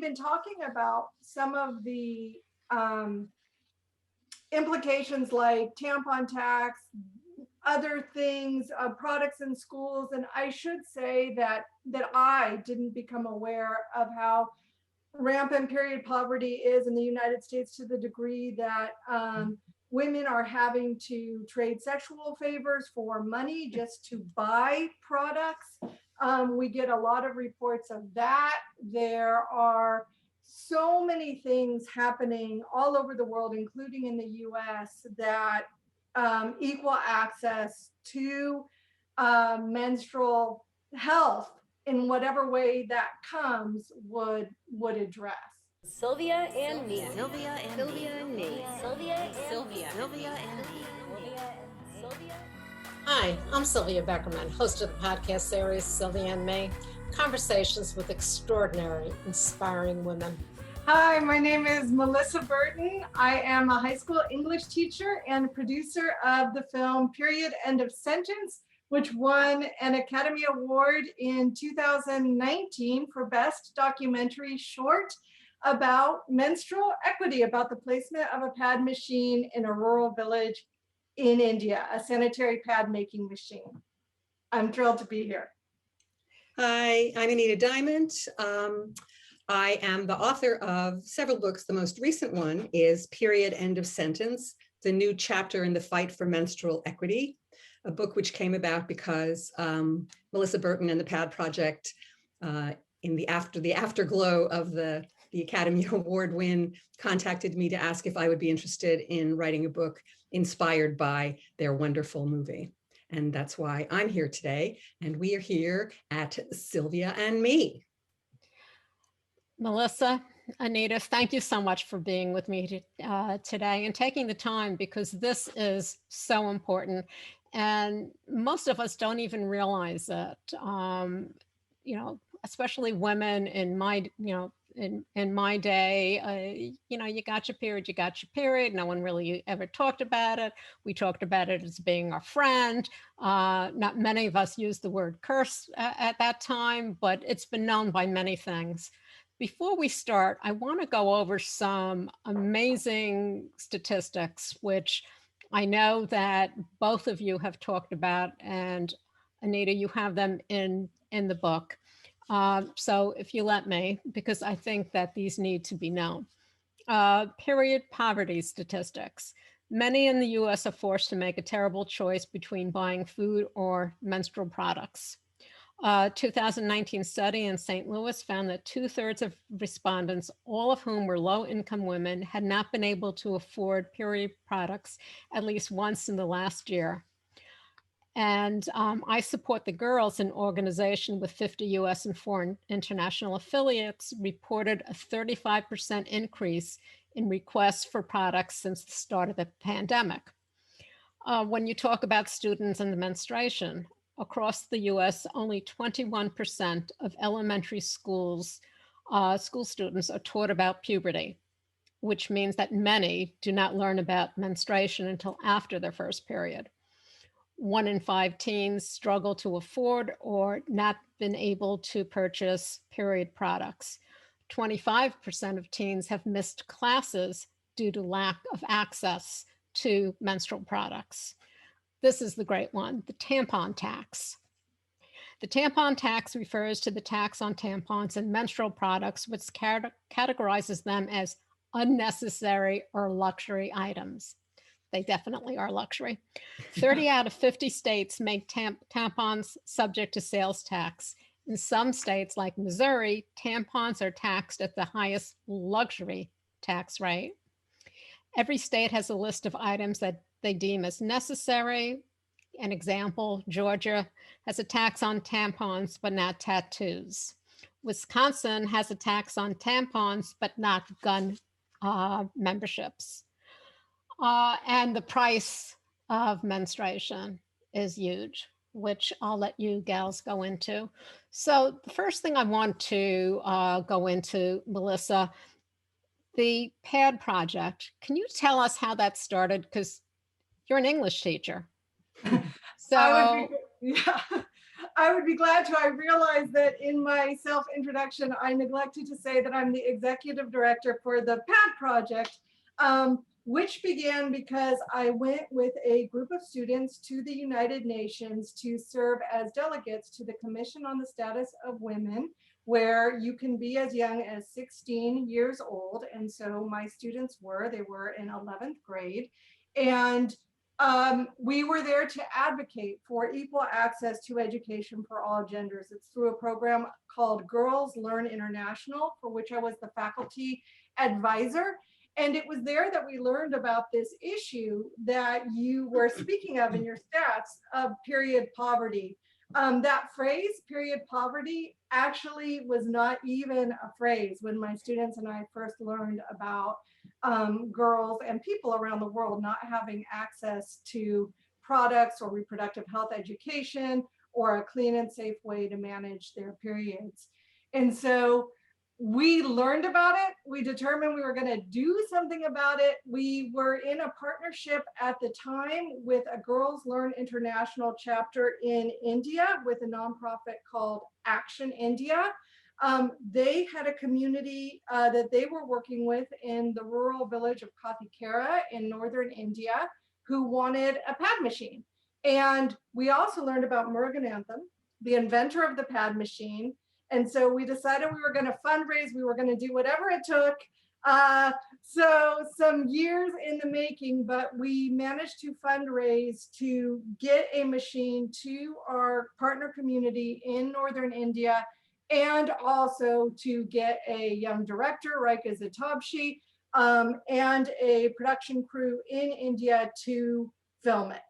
been talking about some of the implications like tampon tax, other things, products in schools. And I should say that I didn't become aware of how rampant period poverty is in the United States, to the degree that women are having to trade sexual favors for money just to buy products. We get a lot of reports of that. There are so many things happening all over the world, including in the US, that equal access to menstrual health in whatever way that comes would address. Sylvia and me. Sylvia and Sylvia me. and me. Sylvia. Sylvia and me. Sylvia. Hi, I'm Sylvia Beckerman, host of the podcast series Sylvia and Me, conversations with extraordinary, inspiring women. Hi, my name is Melissa Berton. I am a high school English teacher and producer of the film Period, End of Sentence, which won an Academy Award in 2019 for Best Documentary Short about menstrual equity, about the placement of a pad machine in a rural village in India, a sanitary pad making machine. I'm thrilled to be here. Hi, I'm Anita Diamant. I am the author of several books. The most recent one is Period, End of Sentence, the new chapter in the fight for menstrual equity, a book which came about because Melissa Berton and the PAD Project, in the afterglow of the Academy Award win, contacted me to ask if I would be interested in writing a book inspired by their wonderful movie. And that's why I'm here today. And we are here at Sylvia and Me. Melissa, Anita, thank you so much for being with me today and taking the time, because this is so important. And most of us don't even realize it. Especially women in my, in my day, you got your period. No one really ever talked about it. We talked about it as being our friend. Not many of us used the word curse at that time, but it's been known by many things. Before we start, I want to go over some amazing statistics, which I know that both of you have talked about, and Anita, you have them in the book. So if you let me, because I think that these need to be known. Period poverty statistics. Many in the US are forced to make a terrible choice between buying food or menstrual products. 2019 study in St. Louis found that 2/3 of respondents, all of whom were low-income women, had not been able to afford period products at least once in the last year. And I support the Girls, an organization with 50 US and foreign international affiliates, reported a 35% increase in requests for products since the start of the pandemic. When you talk about students and the menstruation, across the US, only 21% of elementary school students are taught about puberty, which means that many do not learn about menstruation until after their first period. 1 in 5 teens struggle to afford or not been able to purchase period products. 25% of teens have missed classes due to lack of access to menstrual products. This is the great one, the tampon tax. The tampon tax refers to the tax on tampons and menstrual products, which categorizes them as unnecessary or luxury items. They definitely are luxury. 30 out of 50 states make tampons subject to sales tax. In some states, like Missouri, tampons are taxed at the highest luxury tax rate. Every state has a list of items that they deem as necessary. An example, Georgia has a tax on tampons, but not tattoos. Wisconsin has a tax on tampons, but not gun memberships. And the price of menstruation is huge, which I'll let you gals go into. So the first thing I want to go into, Melissa, the PAD project. Can you tell us how that started? Because you're an English teacher. So I would be glad to. I realize that in my self-introduction, I neglected to say that I'm the executive director for the PAD project, which began because I went with a group of students to the United Nations to serve as delegates to the Commission on the Status of Women, where you can be as young as 16 years old. And so my students they were in 11th grade. And we were there to advocate for equal access to education for all genders. It's through a program called Girls Learn International, for which I was the faculty advisor. And it was there that we learned about this issue that you were speaking of in your stats of period poverty. That phrase, period poverty, actually was not even a phrase when my students and I first learned about girls and people around the world not having access to products or reproductive health education or a clean and safe way to manage their periods. And so we learned about it. We determined we were going to do something about it. We were in a partnership at the time with a Girls Learn International chapter in India with a nonprofit called Action India. They had a community that they were working with in the rural village of Kathikera in northern India who wanted a pad machine. And we also learned about Muruganathan, the inventor of the pad machine. And so we decided we were going to fundraise, we were going to do whatever it took. So some years in the making, but we managed to fundraise to get a machine to our partner community in northern India, and also to get a young director, Raika Zatabshi, and a production crew in India to film it.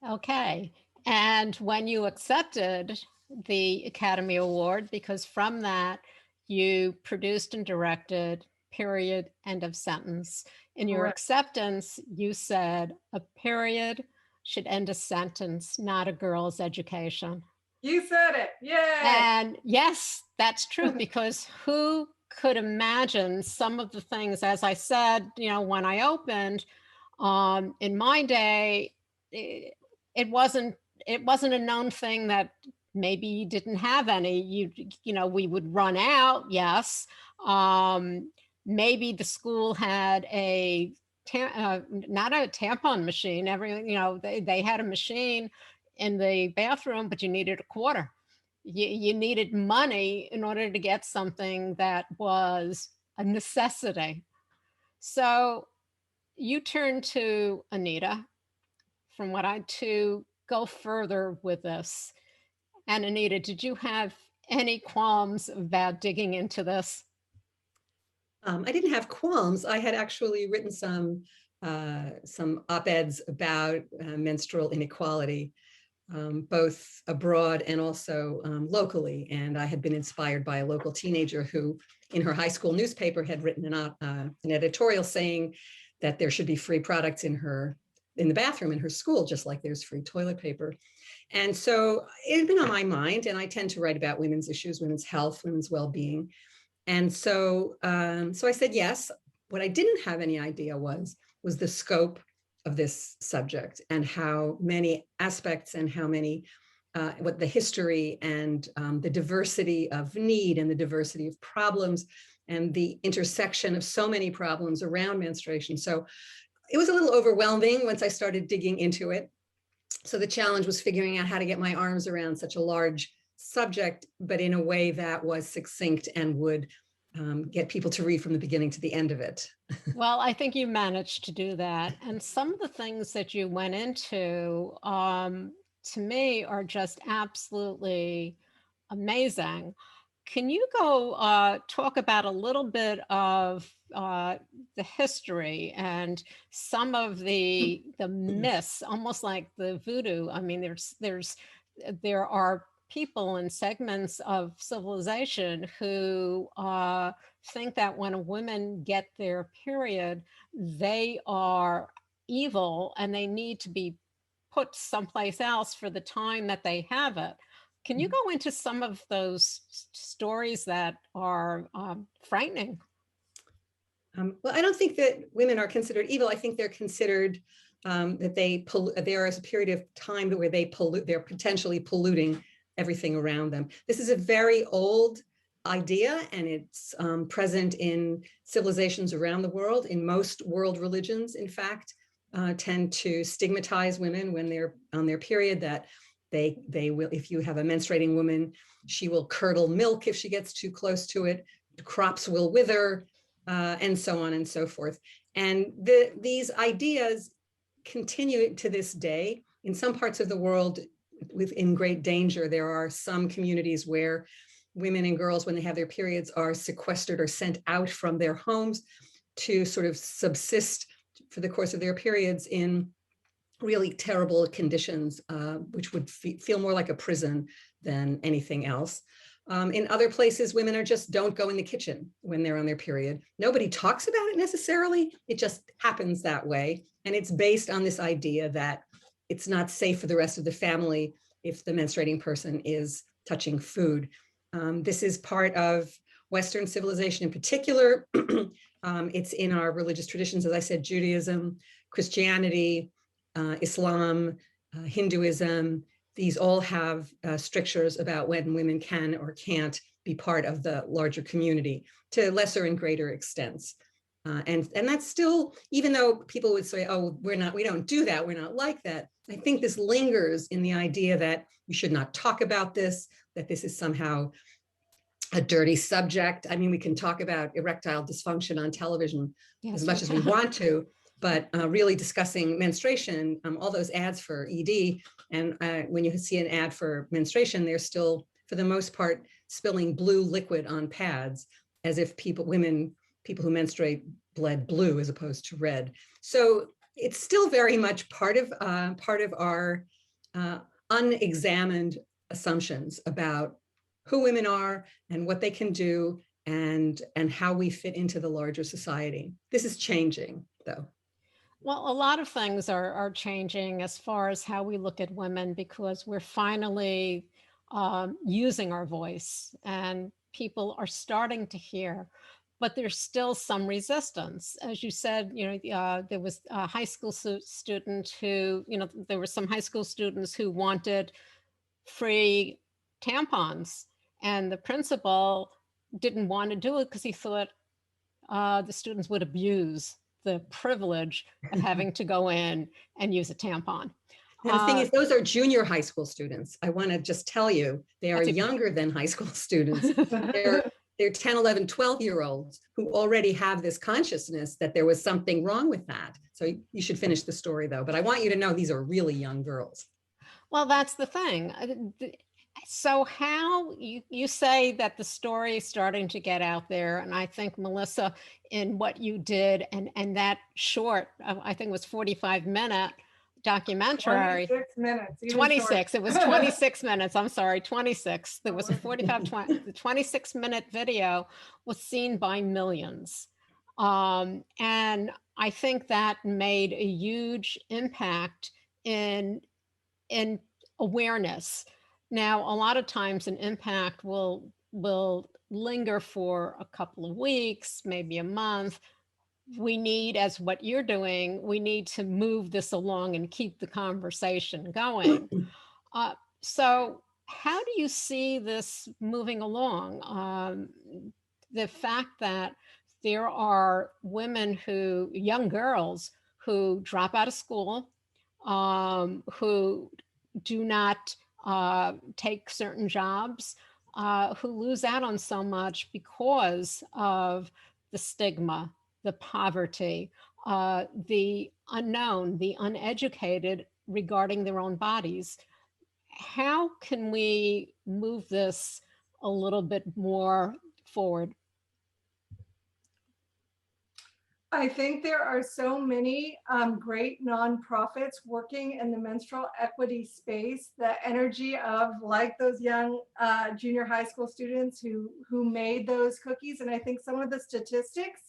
Okay. And when you accepted the Academy Award, because from that you produced and directed Period, End of Sentence. In your Correct. acceptance, you said a period should end a sentence, not a girl's education. You said it. Yay. And yes, that's true, because who could imagine some of the things, as I said, when I opened, in my day, it wasn't a known thing that maybe you didn't have any. We would run out. Yes. Maybe the school had not a tampon machine. They had a machine in the bathroom, but you needed a quarter. You needed money in order to get something that was a necessity. So you turn to Anita, from what to go further with this. And Anita, did you have any qualms about digging into this? I didn't have qualms. I had actually written some op-eds about menstrual inequality, both abroad and also locally. And I had been inspired by a local teenager who, in her high school newspaper, had written an editorial saying that there should be free products in the bathroom in her school, just like there's free toilet paper. And so it had been on my mind, and I tend to write about women's issues, women's health, women's well-being. And so I said yes. What I didn't have any idea was the scope of this subject and how many aspects and how many, what the history and the diversity of need and the diversity of problems and the intersection of so many problems around menstruation. So it was a little overwhelming once I started digging into it. So the challenge was figuring out how to get my arms around such a large subject, but in a way that was succinct and would get people to read from the beginning to the end of it. Well, I think you managed to do that. And some of the things that you went into, to me, are just absolutely amazing. Can you go talk about a little bit of the history and some of the myths, almost like the voodoo? I mean, there are people and segments of civilization who think that when women get their period, they are evil and they need to be put someplace else for the time that they have it. Can you go into some of those stories that are frightening? Well, I don't think that women are considered evil. I think they're considered that there is a period of time where they're potentially polluting everything around them. This is a very old idea, and it's present in civilizations around the world. In most world religions, in fact, tend to stigmatize women when they're on their period, that they will, if you have a menstruating woman, she will curdle milk if she gets too close to it, crops will wither, and so on and so forth. And these ideas continue to this day. In some parts of the world, in great danger, there are some communities where women and girls, when they have their periods, are sequestered or sent out from their homes to sort of subsist for the course of their periods in really terrible conditions, which would feel more like a prison than anything else. In other places, women just don't go in the kitchen when they're on their period. Nobody talks about it necessarily. It just happens that way. And it's based on this idea that it's not safe for the rest of the family if the menstruating person is touching food. This is part of Western civilization in particular. It's in our religious traditions, as I said, Judaism, Christianity, Islam, Hinduism. These all have strictures about when women can or can't be part of the larger community to lesser and greater extents. And that's still, even though people would say, oh, we don't do that, we're not like that. I think this lingers in the idea that you should not talk about this, that this is somehow a dirty subject. I mean, we can talk about erectile dysfunction on television as much as we want to, but really discussing menstruation, all those ads for ED, and when you see an ad for menstruation, they're still, for the most part, spilling blue liquid on pads, as if people who menstruate bled blue as opposed to red. So it's still very much part of our unexamined assumptions about who women are and what they can do and how we fit into the larger society. This is changing, though. Well, a lot of things are changing as far as how we look at women, because we're finally using our voice and people are starting to hear, but there's still some resistance. As you said, there was a high school student who, there were some high school students who wanted free tampons, and the principal didn't want to do it because he thought the students would abuse the privilege of having to go in and use a tampon. And the thing is, those are junior high school students. I want to just tell you, they are younger than high school students. They're 10, 11, 12-year-olds who already have this consciousness that there was something wrong with that. So you should finish the story, though. But I want you to know these are really young girls. Well, that's the thing. So how you say that the story is starting to get out there, and I think, Melissa, in what you did and that short, I think it was 45-minute documentary. 26 minutes. 26. It was 26 minutes. I'm sorry, 26. There was a 26-minute video was seen by millions. And I think that made a huge impact in awareness. Now, a lot of times an impact will linger for a couple of weeks, maybe a month. We need, as what you're doing, we need to move this along and keep the conversation going. So how do you see this moving along? The fact that there are women young girls who drop out of school, who do not take certain jobs, who lose out on so much because of the stigma, the poverty, the unknown, the uneducated regarding their own bodies. How can we move this a little bit more forward? I think there are so many great nonprofits working in the menstrual equity space. The energy of, like, those young junior high school students who made those cookies. And I think some of the statistics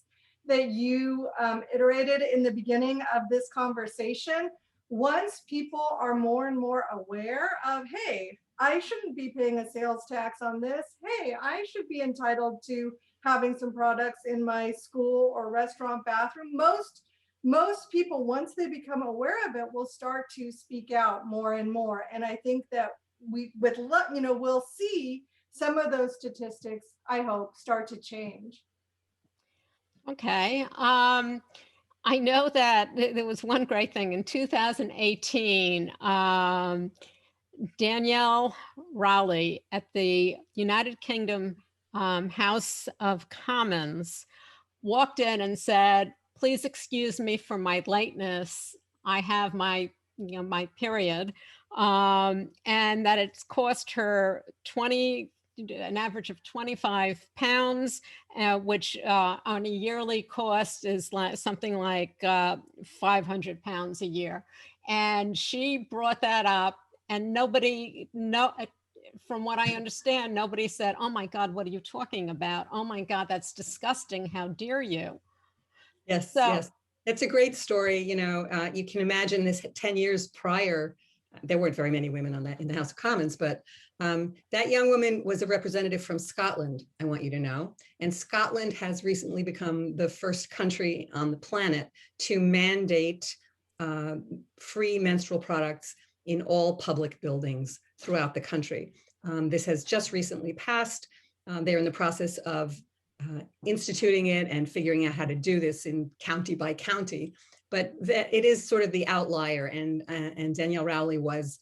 that you iterated in the beginning of this conversation, once people are more and more aware of, hey, I shouldn't be paying a sales tax on this. Hey, I should be entitled to having some products in my school or restaurant bathroom. most people, once they become aware of it, will start to speak out more and more. And I think that we, with luck, we'll see some of those statistics, I hope, start to change. Okay. I know that there was one great thing in 2018. Danielle Rowley at the United Kingdom House of Commons walked in and said, "Please excuse me for my lateness. I have my period," and that it's cost her an average of 25 pounds, which on a yearly cost is something like 500 pounds a year. And she brought that up, and from what I understand, nobody said, "Oh my God, what are you talking about? Oh my God, that's disgusting. How dare you?" Yes, So, yes. It's a great story. You can imagine this 10 years prior. There weren't very many women in the House of Commons, but that young woman was a representative from Scotland, I want you to know. And Scotland has recently become the first country on the planet to mandate free menstrual products in all public buildings throughout the country. This has just recently passed. They're in the process of instituting it and figuring out how to do this in county by county, but it is sort of the outlier. And Danielle Rowley was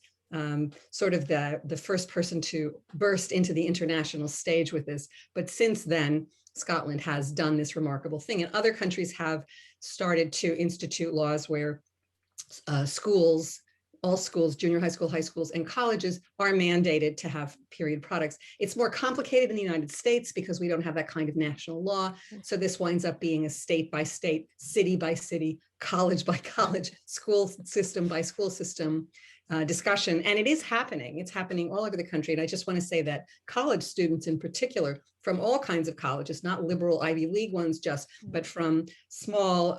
sort of the first person to burst into the international stage with this. But since then, Scotland has done this remarkable thing, and other countries have started to institute laws where all schools, junior high schools, and colleges are mandated to have period products. It's more complicated in the United States because we don't have that kind of national law. So this winds up being a state by state, city by city, college by college, school system by school system discussion. And it is happening. It's happening all over the country. And I just want to say that college students in particular, from all kinds of colleges, not liberal Ivy League ones just, but from small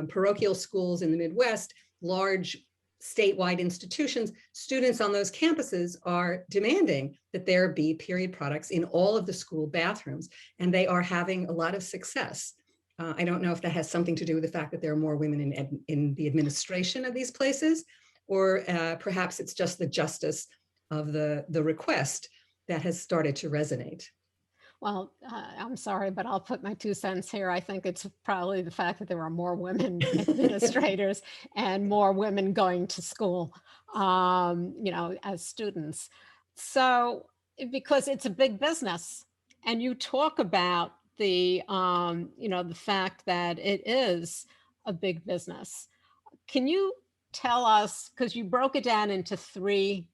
parochial schools in the Midwest, large statewide institutions, students on those campuses are demanding that there be period products in all of the school bathrooms, and they are having a lot of success. I don't know if that has something to do with the fact that there are more women in the administration of these places, or perhaps it's just the justice of the request that has started to resonate. well, I'm sorry, but I'll put my 2 cents here. I think it's probably the fact that there are more women administrators and more women going to school, as students. So, because it's a big business, and you talk about the fact that it is a big business. Can you tell us, because you broke it down into three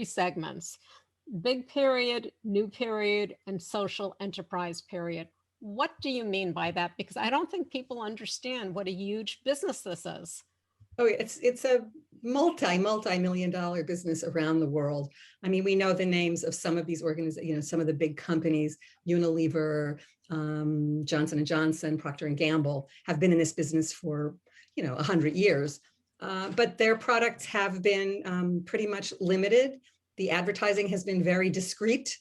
segments: big period, new period, and social enterprise period. What do you mean by that? Because I don't think people understand what a huge business this is. Oh, it's a multi-million dollar business around the world. I mean, we know the names of some of these organizations, some of the big companies, Unilever, Johnson & Johnson, Procter & Gamble, have been in this business for 100 years. But their products have been pretty much limited. The advertising has been very discreet.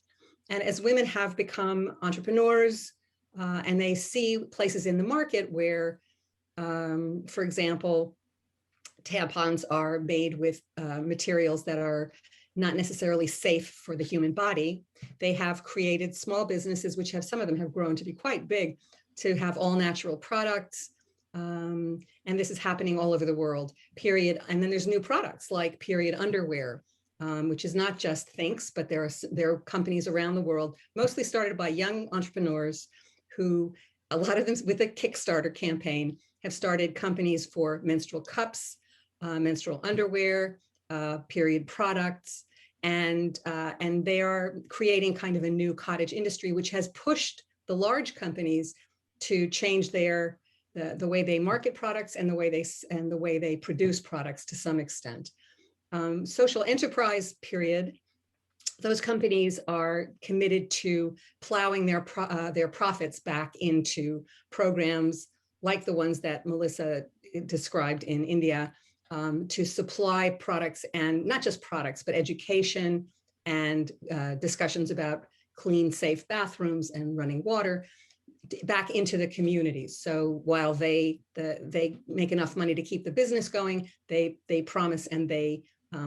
And as women have become entrepreneurs and they see places in the market where, for example, tampons are made with materials that are not necessarily safe for the human body, they have created small businesses, which some of them have grown to be quite big, to have all natural products. And this is happening all over the world, period. And then there's new products like period underwear, which is not just Thinx, but there are companies around the world, mostly started by young entrepreneurs who, a lot of them with a Kickstarter campaign, have started companies for menstrual cups, menstrual underwear, period products, and they are creating kind of a new cottage industry, which has pushed the large companies to change the way they market products and the way they produce products to some extent. Social enterprise period, those companies are committed to plowing their profits back into programs like the ones that Melissa described in India, to supply products, and not just products, but education and discussions about clean, safe bathrooms and running water, back into the communities. So while they make enough money to keep the business going, they promise and they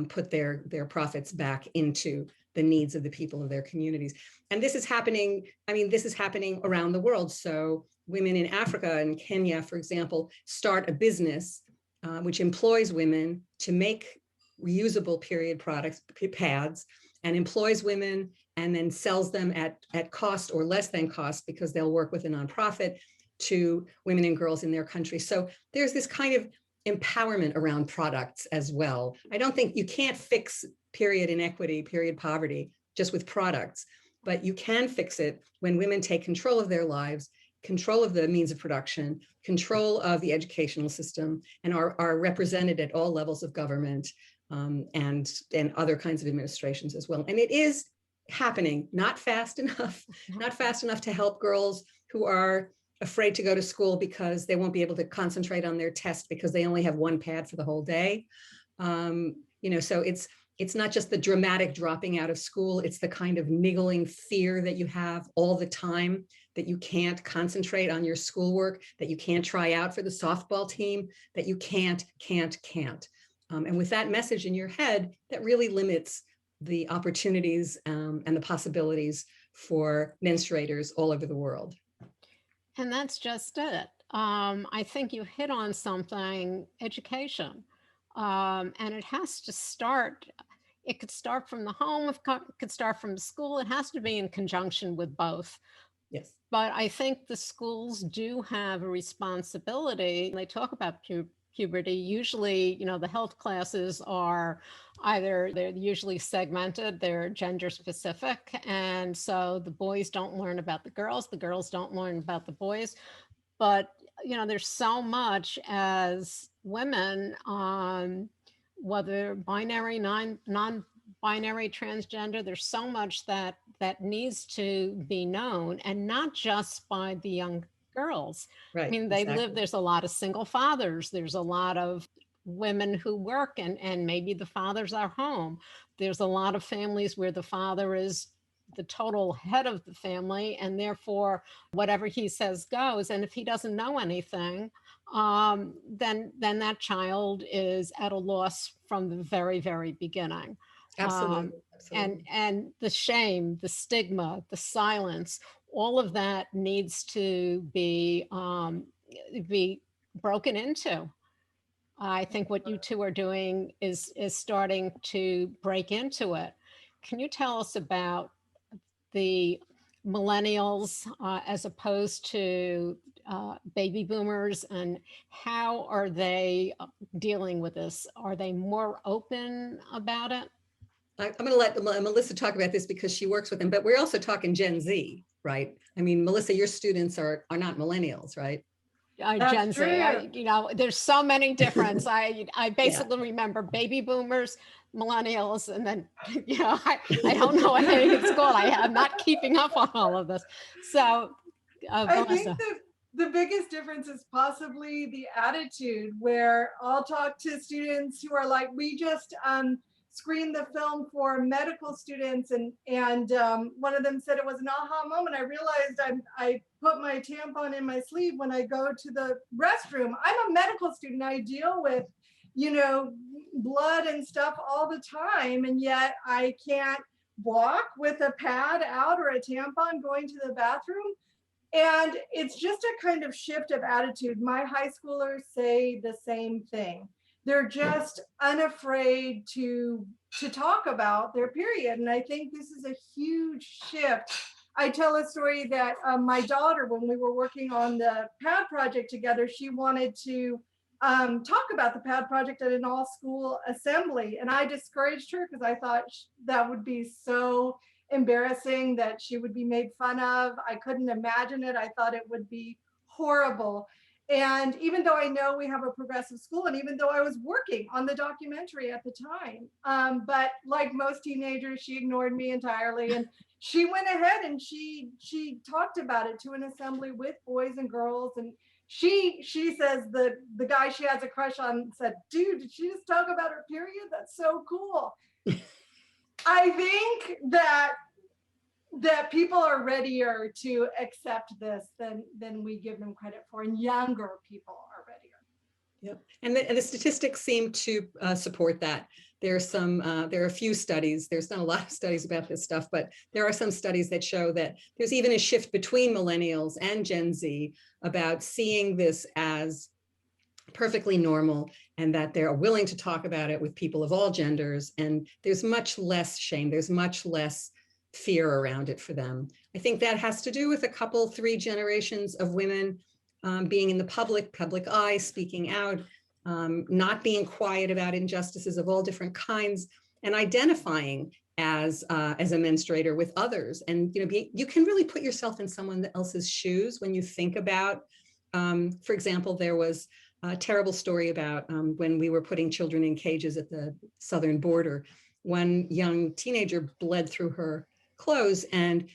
put their profits back into the needs of the people of their communities. And this is happening, I mean, this is happening around the world. So women in Africa and Kenya, for example, start a business which employs women to make reusable period products, pads, and employs women and then sells them at cost or less than cost because they'll work with a nonprofit to women and girls in their country. So there's this kind of empowerment around products as well. I don't think you can't fix period inequity, period poverty just with products, but you can fix it when women take control of their lives, control of the means of production, control of the educational system, and are represented at all levels of government and other kinds of administrations as well. And it is happening, not fast enough to help girls who are afraid to go to school because they won't be able to concentrate on their test because they only have one pad for the whole day. So it's not just the dramatic dropping out of school, it's the kind of niggling fear that you have all the time that you can't concentrate on your schoolwork, that you can't try out for the softball team, that you can't. And with that message in your head, that really limits the opportunities and the possibilities for menstruators all over the world. And that's just it. I think you hit on something, education. And it has to start, it could start from the home, it could start from the school. It has to be in conjunction with both. Yes. But I think the schools do have a responsibility. They talk about puberty. Usually, the health classes are they're usually segmented, they're gender specific. And so the boys don't learn about the girls don't learn about the boys. But, there's so much as women, whether binary, non-binary, transgender, there's so much that needs to be known, and not just by the young girls. Right. I mean, there's a lot of single fathers, there's a lot of women who work and maybe the fathers are home. There's a lot of families where the father is the total head of the family, and therefore whatever he says goes. And if he doesn't know anything, then that child is at a loss from the very, very beginning. Absolutely. And the shame, the stigma, the silence, all of that needs to be broken into. I think what you two are doing is starting to break into it. Can you tell us about the millennials as opposed to baby boomers, and how are they dealing with this? Are they more open about it? I'm going to let Melissa talk about this because she works with them, but we're also talking Gen Z, right? I mean, Melissa, your students are not millennials, right? Gen Z, there's so many difference. I basically remember baby boomers, millennials, and then, I don't know what it's called. I'm not keeping up on all of this. So I think the biggest difference is possibly the attitude, where I'll talk to students who are like, we just screened the film for medical students, and one of them said it was an aha moment. I realized I put my tampon in my sleeve when I go to the restroom. I'm a medical student. I deal with, blood and stuff all the time, and yet I can't walk with a pad out or a tampon going to the bathroom. And it's just a kind of shift of attitude. My high schoolers say the same thing. They're just unafraid to talk about their period. And I think this is a huge shift. I tell a story that my daughter, when we were working on the pad project together, she wanted to talk about the pad project at an all school assembly. And I discouraged her because I thought that would be so embarrassing, that she would be made fun of. I couldn't imagine it. I thought it would be horrible. And even though I know we have a progressive school, and even though I was working on the documentary at the time, but like most teenagers, she ignored me entirely. And she went ahead and she talked about it to an assembly with boys and girls. And she says the guy she has a crush on said, dude, did she just talk about her period? That's so cool. I think that that people are readier to accept this than we give them credit for, and younger people are readier. Yep. And the statistics seem to support that. There are a few studies, there's not a lot of studies about this stuff, but there are some studies that show that there's even a shift between millennials and Gen Z about seeing this as perfectly normal, and that they're willing to talk about it with people of all genders. And there's much less shame, there's much less fear around it for them. I think that has to do with a couple, 3 generations of women being in the public eye, speaking out, not being quiet about injustices of all different kinds, and identifying as a menstruator with others. And you can really put yourself in someone else's shoes when you think about, for example, there was a terrible story about when we were putting children in cages at the southern border. One young teenager bled through her clothes and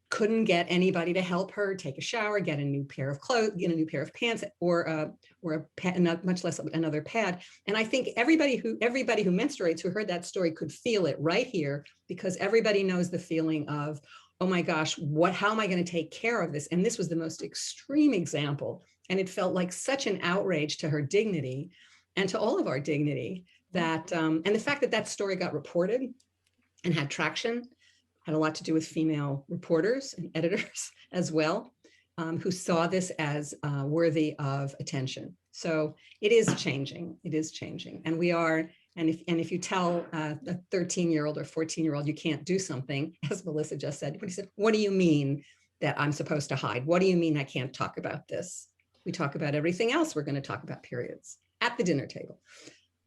couldn't get anybody to help her take a shower, get a new pair of clothes, get a new pair of pants, or a pad, not much less another pad. And I think everybody who menstruates, who heard that story, could feel it right here, because everybody knows the feeling of, oh my gosh, how am I going to take care of this? And this was the most extreme example. And it felt like such an outrage to her dignity and to all of our dignity that, and the fact that that story got reported and had traction had a lot to do with female reporters and editors as well, who saw this as worthy of attention. So it is changing. It is changing. And we are, and if you tell a 13-year-old or 14-year-old you can't do something, as Melissa just said, what do you mean that I'm supposed to hide? What do you mean I can't talk about this? We talk about everything else. We're going to talk about periods at the dinner table.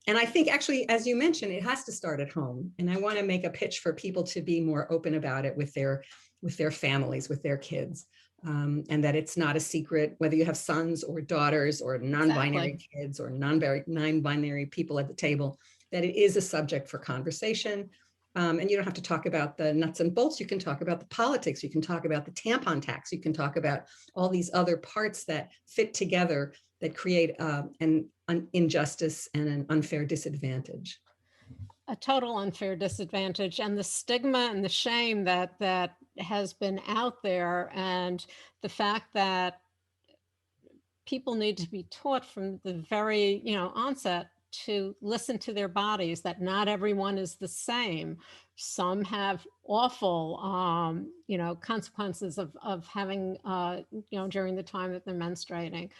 And I think actually, as you mentioned, it has to start at home. And I want to make a pitch for people to be more open about it with their families, with their kids, and that it's not a secret, whether you have sons or daughters or non-binary kids or non-binary people at the table, that it is a subject for conversation. And you don't have to talk about the nuts and bolts. You can talk about the politics. You can talk about the tampon tax. You can talk about all these other parts that fit together that create an injustice and an unfair disadvantage. A total unfair disadvantage, and the stigma and the shame that has been out there, and the fact that people need to be taught from the very onset to listen to their bodies, that not everyone is the same. Some have awful consequences of having during the time that they're menstruating,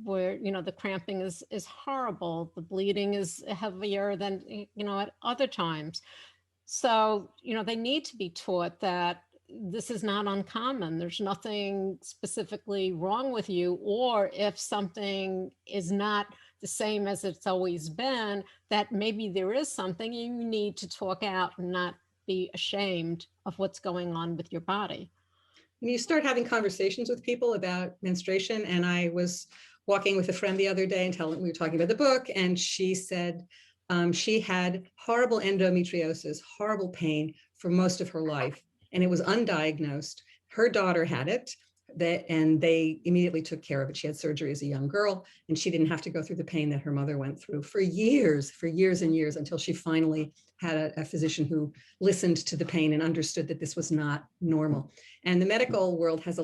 where the cramping is horrible, the bleeding is heavier than at other times. So they need to be taught that this is not uncommon. There's nothing specifically wrong with you, or if something is not the same as it's always been, that maybe there is something you need to talk out and not be ashamed of what's going on with your body. When you start having conversations with people about menstruation, and I was walking with a friend the other day and we were talking about the book, and she said she had horrible endometriosis, horrible pain for most of her life, and it was undiagnosed. Her daughter had it, and they immediately took care of it. She had surgery as a young girl, and she didn't have to go through the pain that her mother went through for years and years, until she finally had a physician who listened to the pain and understood that this was not normal. And the medical world has a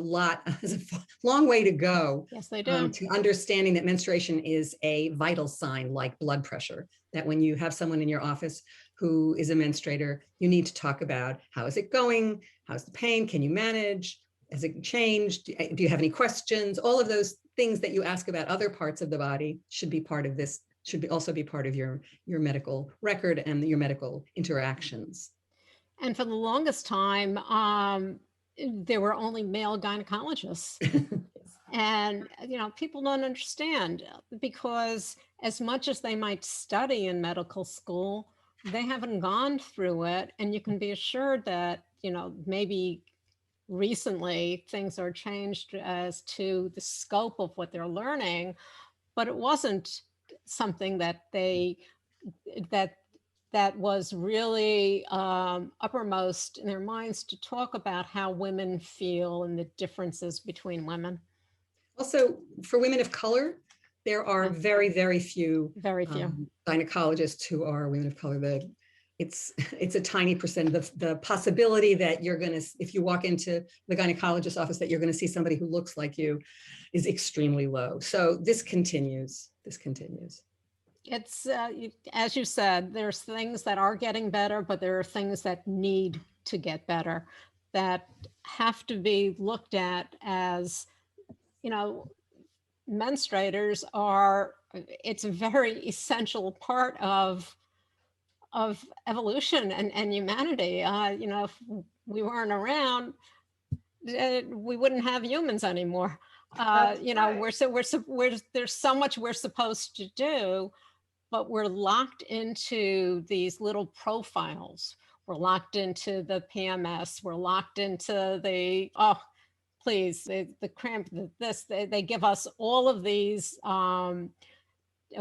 long way to go. Yes, they do. To understanding that menstruation is a vital sign like blood pressure, that when you have someone in your office who is a menstruator, you need to talk about, how is it going? How's the pain? Can you manage? Has it changed? Do you have any questions? All of those things that you ask about other parts of the body should be part of this, also be part of your medical record and your medical interactions. And for the longest time, there were only male gynecologists. And, people don't understand, because as much as they might study in medical school, they haven't gone through it. And you can be assured that, maybe recently things are changed as to the scope of what they're learning, but it wasn't something that that was really uppermost in their minds, to talk about how women feel and the differences between women. Also, for women of color, there are very, very few, gynecologists who are women of color. it's a tiny percent. The possibility that you're going to, if you walk into the gynecologist's office, that you're going to see somebody who looks like you is extremely low. So this continues. It's, as you said, there's things that are getting better, but there are things that need to get better, that have to be looked at as, you know, menstruators are, it's a very essential part of evolution and humanity. You know, if we weren't around, we wouldn't have humans anymore. You know, Right. there's so much we're supposed to do, but we're locked into these little profiles. We're locked into the PMS. We're locked into the, oh, please, the cramp, this, they give us all of these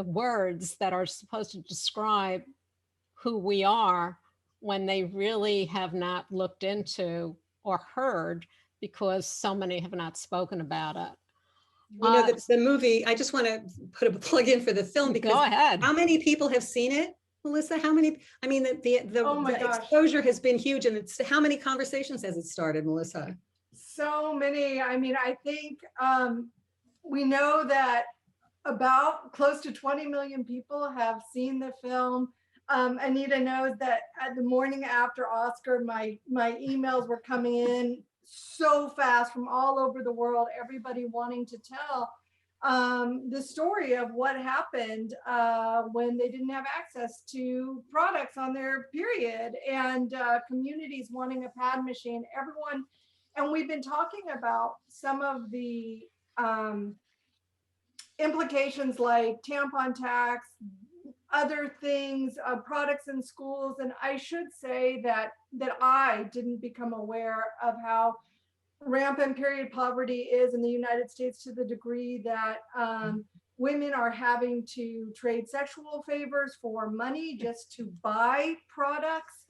words that are supposed to describe who we are, when they really have not looked into or heard, because so many have not spoken about it. You know, the movie, I just want to put a plug in for the film, because Go ahead. how many people have seen it, Melissa? How many? I mean, Oh my the gosh. exposure has been huge, and it's how many conversations has it started, Melissa? So many. I mean, I think we know that about close to 20 million people have seen the film. Anita knows that at the morning after Oscar, my emails were coming in so fast from all over the world, everybody wanting to tell the story of what happened when they didn't have access to products on their period, and communities wanting a pad machine, everyone. And we've been talking about some of the implications like tampon tax, other things, products in schools. And I should say that I didn't become aware of how rampant period poverty is in the United States, to the degree that women are having to trade sexual favors for money just to buy products.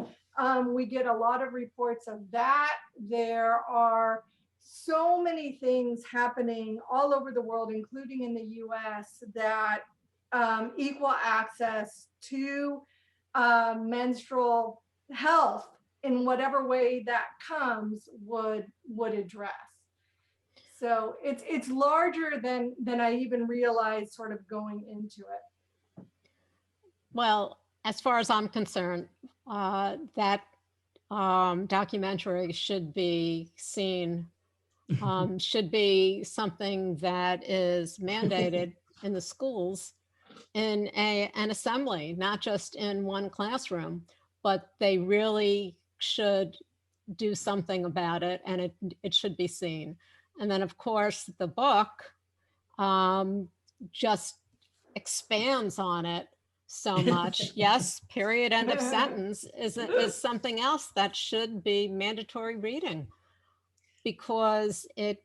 We get a lot of reports of that. There are so many things happening all over the world, including in the US, that equal access to menstrual health in whatever way that comes would address. So it's larger than I even realized, sort of going into it. Well, as far as I'm concerned, that documentary should be seen, should be something that is mandated in the schools, in an assembly, not just in one classroom, but they really should do something about it, and it should be seen. And then, of course, the book just expands on it so much. Yes, period, end of sentence is something else that should be mandatory reading, because it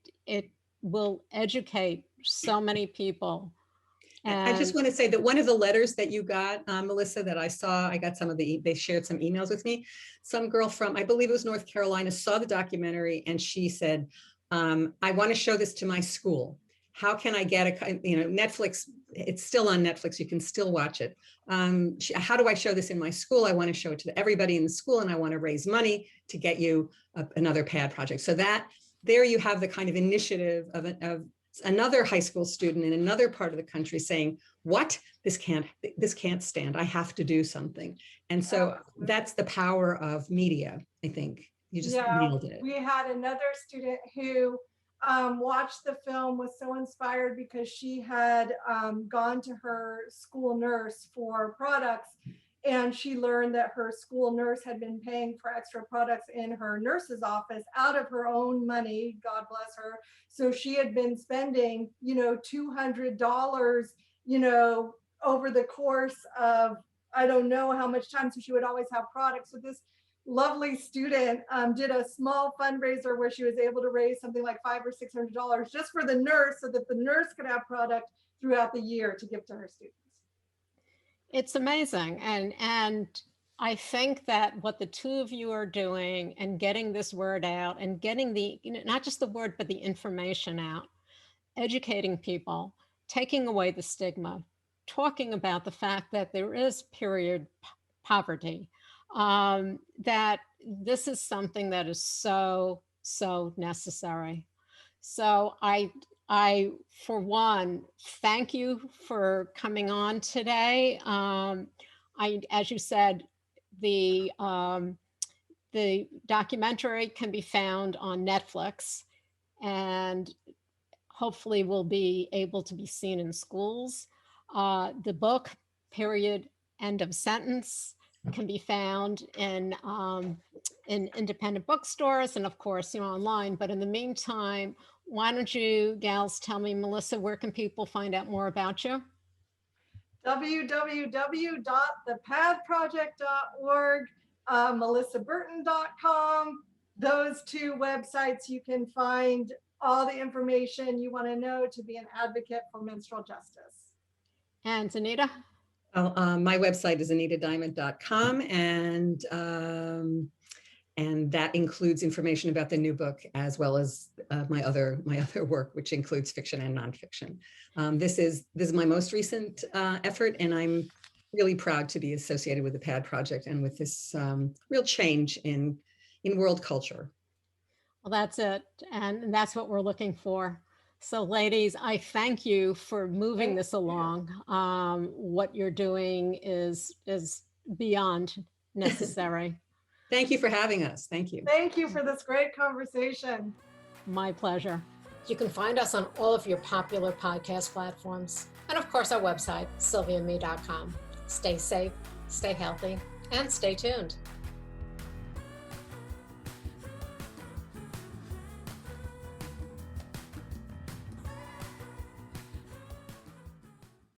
will educate so many people. I just want to say that one of the letters that you got, Melissa, that I saw, I got some of they shared some emails with me. Some girl from, I believe it was North Carolina, saw the documentary, and she said, I want to show this to my school. How can I get Netflix, it's still on Netflix, you can still watch it. How do I show this in my school? I want to show it to everybody in the school, and I want to raise money to get you another pad project. So that there you have the kind of initiative of another high school student in another part of the country saying, what, this can't stand, I have to do something. And so that's the power of media. I think you just nailed it. We had another student who watched the film, was so inspired because she had gone to her school nurse for products, and she learned that her school nurse had been paying for extra products in her nurse's office out of her own money, God bless her. So she had been spending, $200, over the course of, I don't know how much time. So she would always have products. So this lovely student did a small fundraiser where she was able to raise something like $500 or $600 just for the nurse, so that the nurse could have product throughout the year to give to her students. It's amazing. And I think that what the two of you are doing, and getting this word out, and getting the, not just the word, but the information out, educating people, taking away the stigma, talking about the fact that there is period poverty, that this is something that is so, so necessary. So for one, thank you for coming on today. As you said, the documentary can be found on Netflix and hopefully will be able to be seen in schools. The book, Period, End of Sentence, can be found in independent bookstores and of course, online. But in the meantime, why don't you gals tell me, Melissa, where can people find out more about you? www.thepathproject.org, melissaberton.com. Those two websites, you can find all the information you want to know to be an advocate for menstrual justice. And Anita? My website is anitadiamant.com, and that includes information about the new book as well as my other work, which includes fiction and nonfiction. This is my most recent effort, and I'm really proud to be associated with the PAD Project and with this real change in world culture. Well, that's it, and that's what we're looking for. So, ladies, I thank you for moving this along. What you're doing is beyond necessary. Thank you for having us. Thank you. Thank you for this great conversation. My pleasure. You can find us on all of your popular podcast platforms. And of course, our website, sylviame.com. Stay safe, stay healthy, and stay tuned.